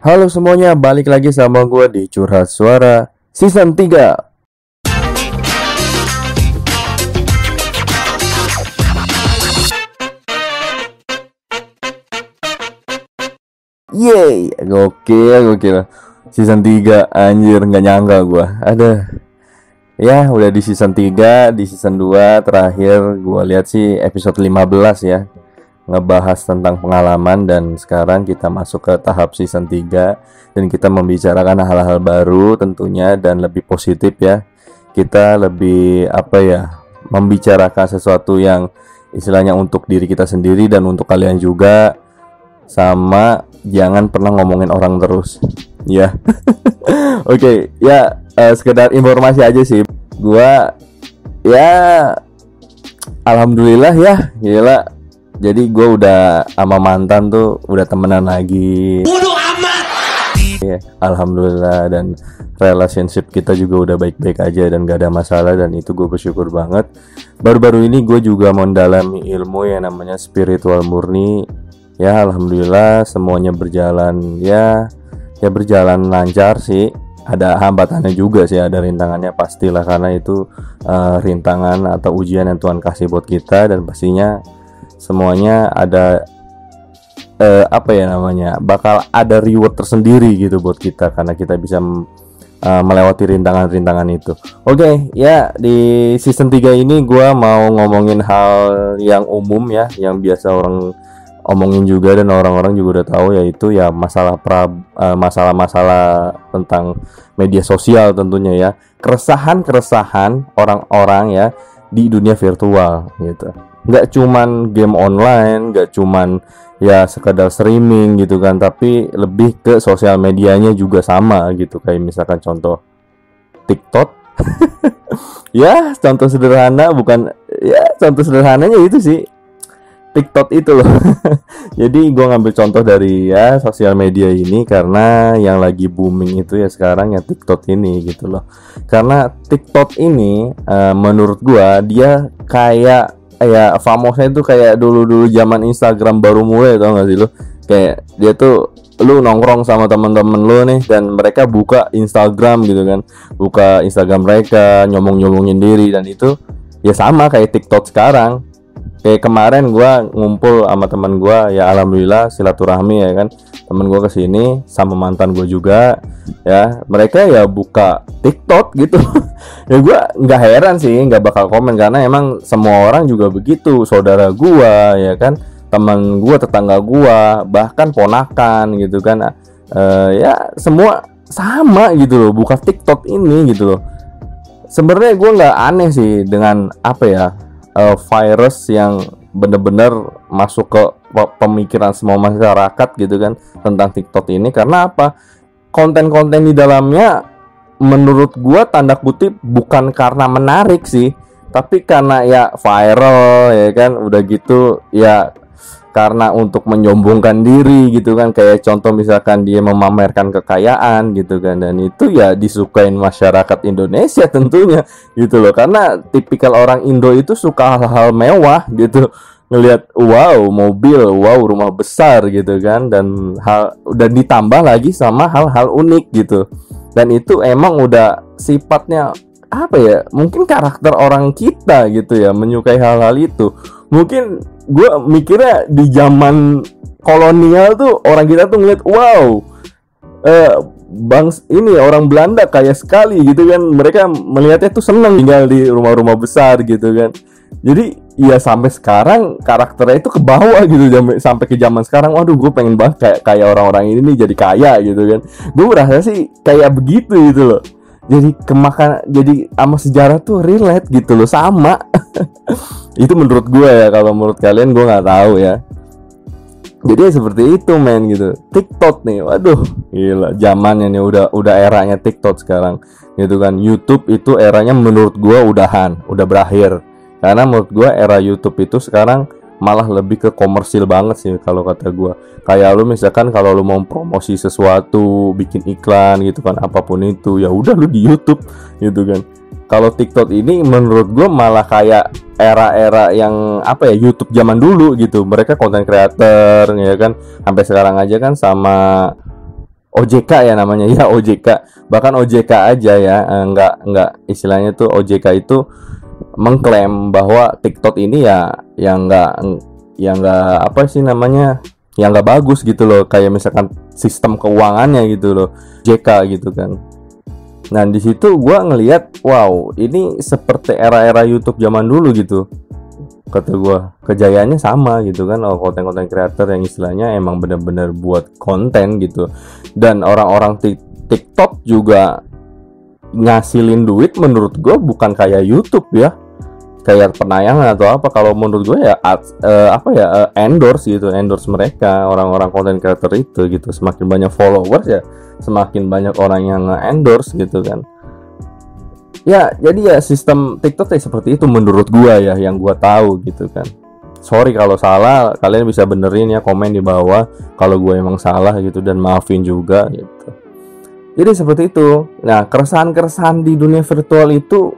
Halo semuanya, balik lagi sama gue di Curhat Suara Season 3. Yeay, gokil. Season 3, anjir, gak nyangka gue. Ya udah di season 3, di season 2 terakhir gue lihat sih episode 15 ya, ngebahas tentang pengalaman. Dan sekarang kita masuk ke tahap season 3 dan kita membicarakan hal-hal baru tentunya dan lebih positif ya. Kita lebih membicarakan sesuatu yang istilahnya untuk diri kita sendiri dan untuk kalian juga. Sama jangan pernah ngomongin orang terus ya. Oke, ya sekedar informasi aja sih. Gua ya alhamdulillah ya, gila. Jadi gue udah sama mantan tuh udah temenan lagi. Bodoh amat. Ya, alhamdulillah, dan relationship kita juga udah baik-baik aja dan gak ada masalah, dan itu gue bersyukur banget. Baru-baru ini gue juga mendalami ilmu yang namanya spiritual murni. Ya alhamdulillah semuanya berjalan berjalan lancar sih. Ada hambatannya juga sih, ada rintangannya pastilah, karena itu rintangan atau ujian yang Tuhan kasih buat kita. Dan pastinya semuanya ada bakal ada reward tersendiri gitu buat kita, karena kita bisa melewati rintangan-rintangan itu. Oke, ya di season 3 ini gue mau ngomongin hal yang umum ya, yang biasa orang omongin juga dan orang-orang juga udah tahu, yaitu ya masalah-masalah tentang media sosial tentunya ya. Keresahan orang-orang ya di dunia virtual gitu. Nggak cuman game online, nggak cuman ya sekedar streaming gitu kan, tapi lebih ke sosial medianya juga sama gitu. Kayak misalkan contoh TikTok. Ya contoh sederhananya itu sih, TikTok itu loh. Jadi gue ngambil contoh dari ya sosial media ini karena yang lagi booming itu ya sekarang ya TikTok ini gitu loh. Karena TikTok ini menurut gue dia kayak ya famosnya itu kayak dulu zaman Instagram baru mulai, tau gak sih lo? Kayak dia tuh lu nongkrong sama teman-teman lu nih dan mereka buka Instagram gitu kan. Buka Instagram mereka, nyomongin diri, dan itu ya sama kayak TikTok sekarang. Kayak kemarin gue ngumpul sama teman gue, ya alhamdulillah silaturahmi ya kan. Temen gue kesini sama mantan gue juga ya, mereka ya buka TikTok gitu. Ya gue nggak heran sih, nggak bakal komen, karena emang semua orang juga begitu. Saudara gue ya kan, teman gue, tetangga gue, bahkan ponakan gitu kan, ya semua sama gitu loh, buka TikTok ini gitu loh. Sebenarnya gue nggak aneh sih dengan virus yang benar-benar masuk ke pemikiran semua masyarakat gitu kan tentang TikTok ini. Karena apa? Konten-konten di dalamnya menurut gua tanda kutip bukan karena menarik sih, tapi karena ya viral ya kan, udah gitu ya karena untuk menyombongkan diri gitu kan. Kayak contoh misalkan dia memamerkan kekayaan gitu kan, dan itu ya disukain masyarakat Indonesia tentunya gitu loh, karena tipikal orang Indo itu suka hal-hal mewah gitu. Ngelihat wow mobil, wow rumah besar gitu kan, dan ditambah lagi sama hal-hal unik gitu. Dan itu emang udah sifatnya mungkin karakter orang kita gitu ya, menyukai hal-hal itu. Mungkin gue mikirnya di zaman kolonial tuh orang kita tuh ngeliat wow, ini orang Belanda kaya sekali gitu kan, mereka melihatnya tuh seneng tinggal di rumah-rumah besar gitu kan. Jadi ya sampai sekarang karakternya itu ke bawah gitu, sampai ke zaman sekarang. Waduh, gue pengen banget kayak orang-orang ini nih jadi kaya gitu kan. Gue merasa sih kayak begitu gitu loh. Jadi jadi sama sejarah tuh relate gitu loh, sama. Itu menurut gue ya, kalau menurut kalian gue nggak tahu ya. Jadi ya seperti itu men gitu. TikTok nih, waduh gila zamannya nih, udah eranya TikTok sekarang gitu kan. YouTube itu eranya menurut gue udah berakhir. Karena menurut gue era YouTube itu sekarang malah lebih ke komersil banget sih kalau kata gue. Kayak lu misalkan kalau lu mau promosi sesuatu, bikin iklan gitu kan, apapun itu ya udah lu di YouTube gitu kan. Kalau TikTok ini menurut gue malah kayak era-era yang YouTube zaman dulu gitu. Mereka konten creator ya kan, sampai sekarang aja kan sama OJK ya namanya ya, OJK. Bahkan OJK aja ya, nggak istilahnya tuh OJK itu mengklaim bahwa TikTok ini ya nggak apa sih namanya, yang nggak bagus gitu loh, kayak misalkan sistem keuangannya gitu loh, JK gitu kan. Nah di situ gue ngelihat, wow ini seperti era-era YouTube zaman dulu gitu, kata gue kejayaannya sama gitu kan. Konten-konten kreator yang istilahnya emang benar-benar buat konten gitu, dan orang-orang TikTok juga ngasilin duit menurut gue bukan kayak YouTube ya, kayak penayangan atau apa. Kalau menurut gue ya endorse gitu, endorse mereka orang-orang content creator itu gitu. Semakin banyak followers ya semakin banyak orang yang endorse gitu kan. Ya jadi ya sistem TikTok ya seperti itu menurut gue ya, yang gue tahu gitu kan. Sorry kalau salah, kalian bisa benerin ya, komen di bawah kalau gue emang salah gitu, dan maafin juga gitu. Jadi seperti itu. Nah keresahan-keresahan di dunia virtual itu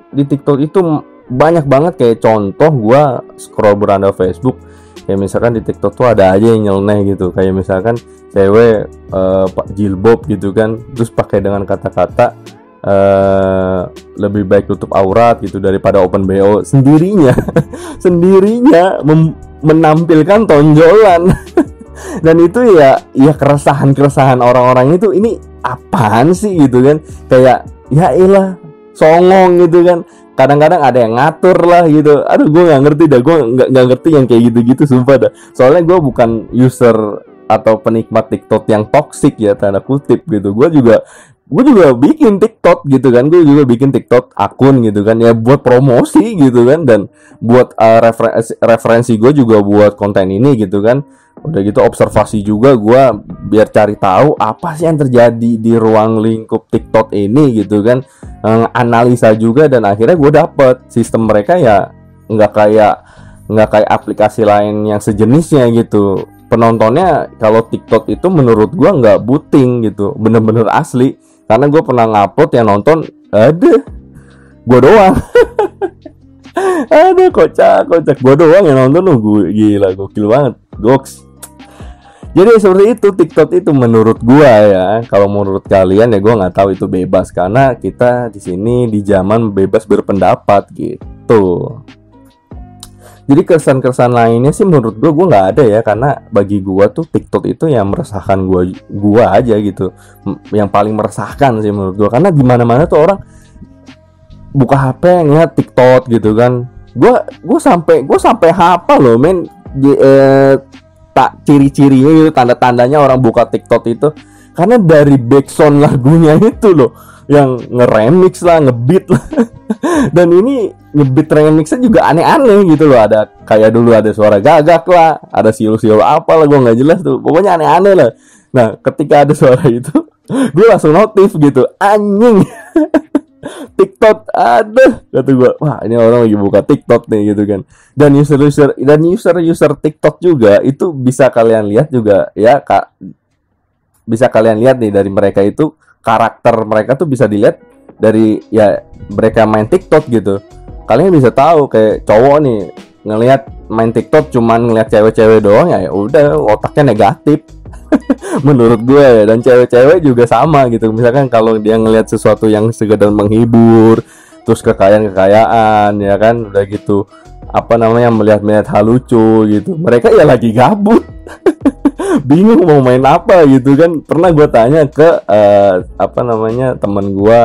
di TikTok itu banyak banget. Kayak contoh gue scroll beranda Facebook, kayak misalkan di TikTok tuh ada aja yang nyeleneh gitu, kayak misalkan cewek pak jilbab gitu kan, terus pakai dengan kata-kata lebih baik tutup aurat gitu daripada open BO, sendirinya menampilkan tonjolan. Dan itu ya keresahan orang-orang itu, ini apaan sih gitu kan, kayak ya ilah songong gitu kan. Kadang-kadang ada yang ngatur lah gitu. Aduh gue nggak ngerti dah, gue nggak ngerti yang kayak gitu-gitu sumpah dah. Soalnya gue bukan user atau penikmat TikTok yang toksik ya, tanda kutip gitu. Gue juga bikin TikTok gitu kan. Gue juga bikin TikTok akun gitu kan, ya buat promosi gitu kan, dan buat referensi gue juga buat konten ini gitu kan. Udah gitu observasi juga gue, biar cari tahu apa sih yang terjadi di ruang lingkup TikTok ini gitu kan. Analisa juga, dan akhirnya gue dapet sistem mereka ya nggak kayak aplikasi lain yang sejenisnya gitu. Penontonnya kalau TikTok itu menurut gue nggak booting gitu, bener-bener asli. Karena gue pernah ngupload yang nonton ada gue doang. Ada kocak gue doang yang nonton. Gue gila, gokil banget, goks. Jadi seperti itu TikTok itu menurut gua ya. Kalau menurut kalian ya gua nggak tahu, itu bebas, karena kita di sini di zaman bebas berpendapat gitu. Jadi kesan-kesan lainnya sih menurut gua nggak ada ya, karena bagi gua tuh TikTok itu yang meresahkan gua aja gitu. Yang paling meresahkan sih menurut gua, karena di mana-mana tuh orang buka HP ngeliat TikTok gitu kan. Gua sampai hafal loh men, tak ciri-cirinya gitu, tanda-tandanya orang buka TikTok itu, karena dari backsound lagunya itu loh, yang ngeremix lah, ngebeat lah. Dan ini ngebeat remixnya juga aneh-aneh gitu loh. Ada kayak dulu ada suara gagak lah, ada siul-siul apa lah, gue nggak jelas tuh, pokoknya aneh-aneh lah. Nah ketika ada suara itu, gue langsung notif gitu, anjing. TikTok ada, kata gue, wah ini orang lagi buka TikTok nih gitu kan. Dan user TikTok juga itu bisa kalian lihat juga ya kak, bisa kalian lihat nih dari mereka itu, karakter mereka tuh bisa dilihat dari ya mereka main TikTok gitu. Kalian bisa tahu kayak cowok nih ngelihat main TikTok cuman ngelihat cewek-cewek doang, ya udah otaknya negatif. Menurut gue, dan cewek-cewek juga sama gitu. Misalkan kalau dia ngelihat sesuatu yang sekedar menghibur, terus kekayaan ya kan, udah gitu apa namanya, melihat hal lucu gitu, mereka ya lagi gabut. Bingung mau main apa gitu kan. Pernah gue tanya ke teman gue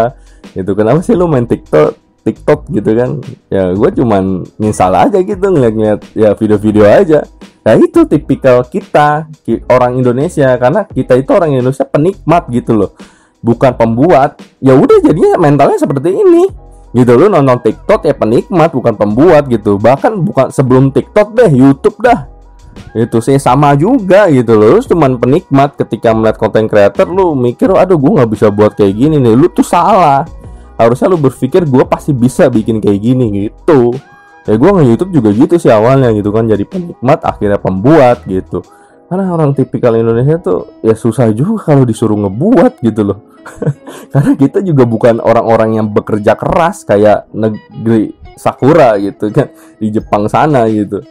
gitu, kenapa sih lu main TikTok gitu kan. Ya gue cuman nyesal aja gitu, ngeliat ya video-video aja. Nah itu tipikal kita orang Indonesia, karena kita itu orang Indonesia penikmat gitu loh, bukan pembuat. Ya udah jadinya mentalnya seperti ini gitu. Lu nonton TikTok ya penikmat, bukan pembuat gitu. Bahkan bukan sebelum TikTok deh, YouTube dah itu sih sama juga gitu loh. Lu cuman penikmat. Ketika melihat konten creator lu mikir, aduh gue nggak bisa buat kayak gini nih, lu tuh salah. Harusnya lu berpikir gue pasti bisa bikin kayak gini gitu. Ya gue nge-YouTube juga gitu sih awalnya gitu kan, jadi penikmat akhirnya pembuat gitu. Karena orang tipikal Indonesia tuh ya susah juga kalau disuruh ngebuat gitu loh. Karena kita juga bukan orang-orang yang bekerja keras kayak negeri Sakura gitu kan, di Jepang sana gitu.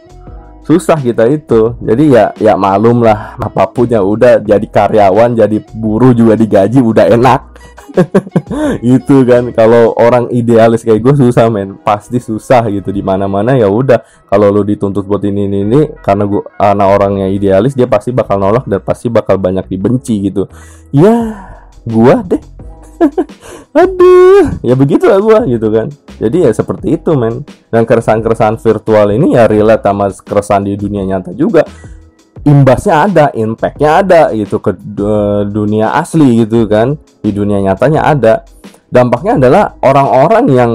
susah kita itu. Jadi ya malum lah, apapun ya udah, jadi karyawan, jadi buruh juga digaji udah enak. Itu kan, kalau orang idealis kayak gue susah men, pasti susah gitu di mana-mana. Ya udah, kalau lu dituntut buat ini karena orangnya idealis, dia pasti bakal nolak dan pasti bakal banyak dibenci gitu. Ya gua deh. Aduh, ya begitulah gua gitu kan. Jadi ya seperti itu men. Dan keresahan-keresahan virtual ini ya relate sama keresahan di dunia nyata juga. Imbasnya ada, impactnya ada gitu ke dunia asli gitu kan. Di dunia nyatanya ada. Dampaknya adalah orang-orang yang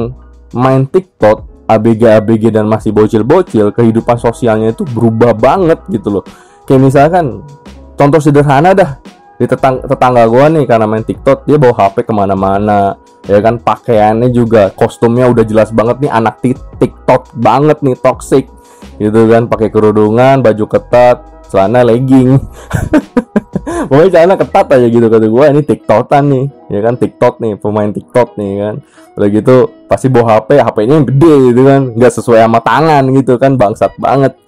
main TikTok, ABG dan masih bocil-bocil, kehidupan sosialnya itu berubah banget gitu loh. Kayak misalkan contoh sederhana dah, di tetangga gua nih karena main TikTok, dia bawa HP kemana-mana, ya kan, pakaiannya juga, kostumnya udah jelas banget nih, anak TikTok banget nih, toxic gitu kan, pakai kerudungan, baju ketat, celana legging. Pokoknya celana ketat aja gitu, kata gue ini TikTokan nih, ya kan, TikTok nih, pemain TikTok nih kan. Udah gitu pasti bawa HP-nya yang gede gitu kan, nggak sesuai sama tangan gitu kan, bangsat banget.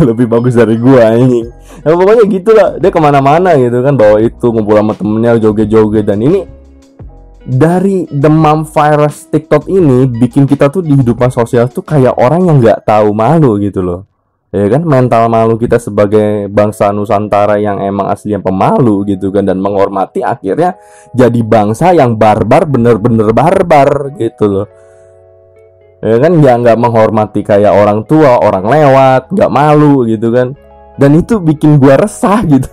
Lebih bagus dari gue anjing. Nah, pokoknya gitulah, dia kemana-mana gitu kan, bawa itu, ngumpul sama temennya, joget-joget. Dan ini dari demam virus TikTok ini bikin kita tuh di kehidupan sosial tuh kayak orang yang nggak tahu malu gitu loh. Ya kan, mental malu kita sebagai bangsa Nusantara yang emang aslinya pemalu gitu kan, dan menghormati, akhirnya jadi bangsa yang barbar, bener-bener barbar gitu loh. Ya kan, nggak menghormati kayak orang tua, orang lewat, nggak malu gitu kan. Dan itu bikin gua resah gitu.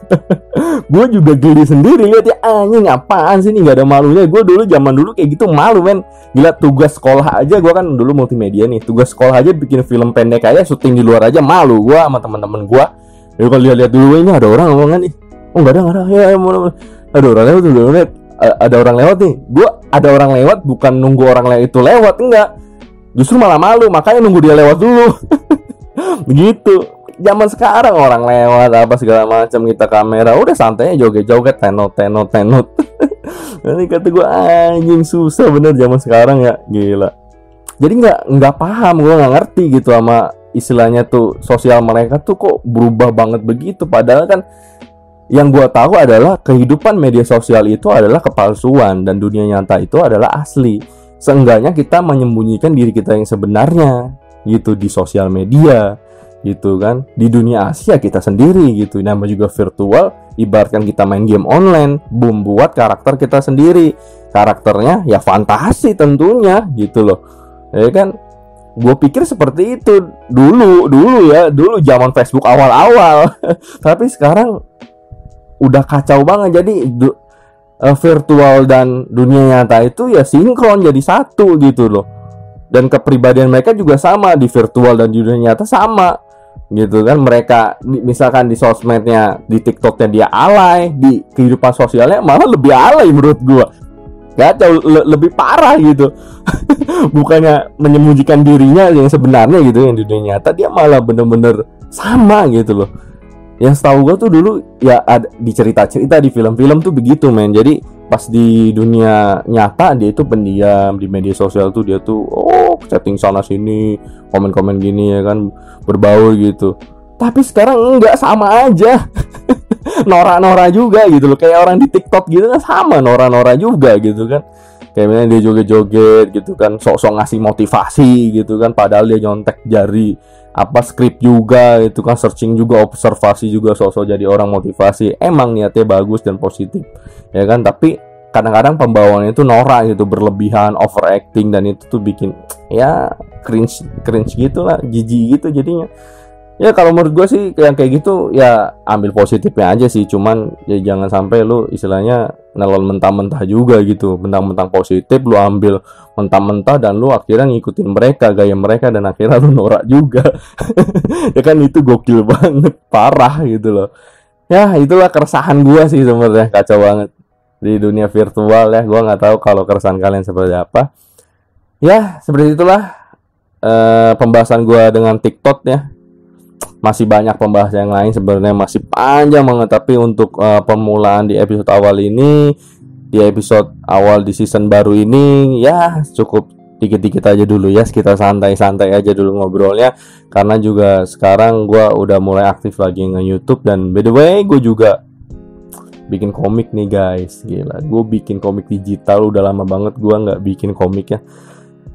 Gua juga geli sendiri lihat, ya anjing apaan sih ini, nggak ada malunya. Gua dulu zaman dulu kayak gitu malu men. Gila, tugas sekolah aja, gua kan dulu multimedia nih, tugas sekolah aja bikin film pendek aja, syuting di luar aja malu gua sama teman-teman gua. Ya kalau lihat dulu, ini ada orang ngomongan nih, oh nggak ada ya, ada orang lewat dulu, ada orang lewat nih. Gua ada orang lewat bukan nunggu orang lewat itu lewat, enggak, justru malah malu, makanya nunggu dia lewat dulu. Begitu. Zaman sekarang orang lewat apa segala macam, kita kamera udah santainya joget-joget, tenot. Nanti kata gue, anjing susah bener zaman sekarang ya, gila. Jadi nggak paham, gue nggak ngerti gitu sama istilahnya tuh, sosial mereka tuh kok berubah banget begitu. Padahal kan yang gue tahu adalah kehidupan media sosial itu adalah kepalsuan dan dunia nyata itu adalah asli. Seenggaknya kita menyembunyikan diri kita yang sebenarnya gitu di sosial media gitu kan. Di dunia Asia kita sendiri gitu, nama juga virtual, ibaratkan kita main game online, boom, buat karakter kita sendiri, karakternya ya fantasi tentunya gitu loh, ya kan. Gue pikir seperti itu dulu zaman Facebook awal-awal. Tapi sekarang udah kacau banget. Jadi virtual dan dunia nyata itu ya sinkron jadi satu gitu loh. Dan kepribadian mereka juga sama, di virtual dan di dunia nyata sama gitu kan. Mereka misalkan di sosmednya, di TikToknya dia alay, di kehidupan sosialnya malah lebih alay menurut gua. Gacau, lebih parah gitu. Bukannya menyembunyikan dirinya yang sebenarnya gitu, yang di dunia nyata dia malah bener-bener sama gitu loh. Yang tahu gua tuh dulu ya ada di cerita-cerita di film-film tuh begitu men. Jadi pas di dunia nyata dia itu pendiam, di media sosial tuh dia tuh chatting sana sini, komen-komen gini ya kan, berbaur gitu. Tapi sekarang enggak, sama aja. Nora-nora juga gitu loh, kayak orang di TikTok gitu kan, sama nora-nora juga gitu kan. Kayak misalnya dia joget-joget gitu kan, sok-sok ngasih motivasi gitu kan, padahal dia nyontek jari skrip juga itu kan, searching juga, observasi juga, sok-sok jadi orang motivasi. Emang niatnya bagus dan positif ya kan, tapi kadang-kadang pembawaannya itu norak gitu, berlebihan, overacting, dan itu tuh bikin ya cringe gitu lah, jijik gitu jadinya. Ya kalau menurut gue sih yang kayak gitu ya ambil positifnya aja sih, cuman ya jangan sampai lu istilahnya nelon mentah-mentah juga gitu, mentang-mentang positif lu ambil mentah-mentah dan lu akhirnya ngikutin mereka, gaya mereka, dan akhirnya lu norak juga. Ya kan, itu gokil banget, parah gitu loh. Ya itulah keresahan gue sih sebenarnya, kacau banget di dunia virtual ya. Gue nggak tahu kalau keresahan kalian seperti apa. Ya seperti itulah pembahasan gue dengan TikTok ya. Masih banyak pembahasan yang lain sebenarnya, masih panjang banget. Tapi untuk permulaan di episode awal ini, di episode awal di season baru ini, ya cukup dikit-dikit aja dulu ya, kita santai-santai aja dulu ngobrolnya. Karena juga sekarang gue udah mulai aktif lagi nge-YouTube. Dan by the way, gue juga bikin komik nih guys. Gila, gue bikin komik digital. Udah lama banget gue nggak bikin komik ya.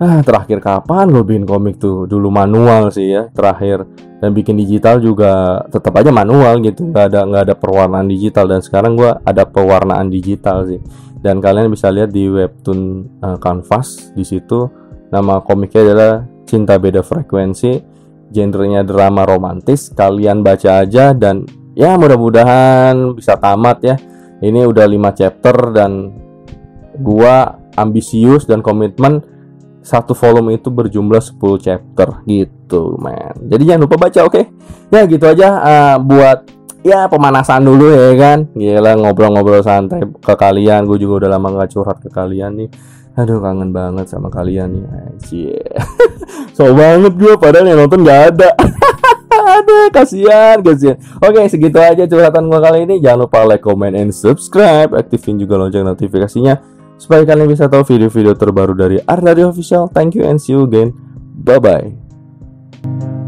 Terakhir kapan gue bikin komik tuh? Dulu manual sih ya terakhir. Dan bikin digital juga tetap aja manual gitu, nggak ada perwarnaan digital. Dan sekarang gue ada pewarnaan digital sih. Dan kalian bisa lihat di webtoon Canvas. Di situ nama komiknya adalah Cinta Beda Frekuensi, genrenya drama romantis. Kalian baca aja dan ya mudah-mudahan bisa tamat ya. Ini udah 5 chapter dan gua ambisius dan komitmen satu volume itu berjumlah 10 chapter gitu man. Jadi jangan lupa baca, oke? Ya gitu aja buat ya pemanasan dulu ya kan. Gila, ngobrol-ngobrol santai ke kalian. Gue juga udah lama gak curhat ke kalian nih. Aduh, kangen banget sama kalian nih. Anjir. So banget gue, padahal yang nonton gak ada. Aduh, kasihan. Oke, segitu aja curhatan gue kali ini. Jangan lupa like, comment, and subscribe. Aktifin juga lonceng notifikasinya supaya kalian bisa tahu video-video terbaru dari Art Radio Official. Thank you and see you again. Bye-bye.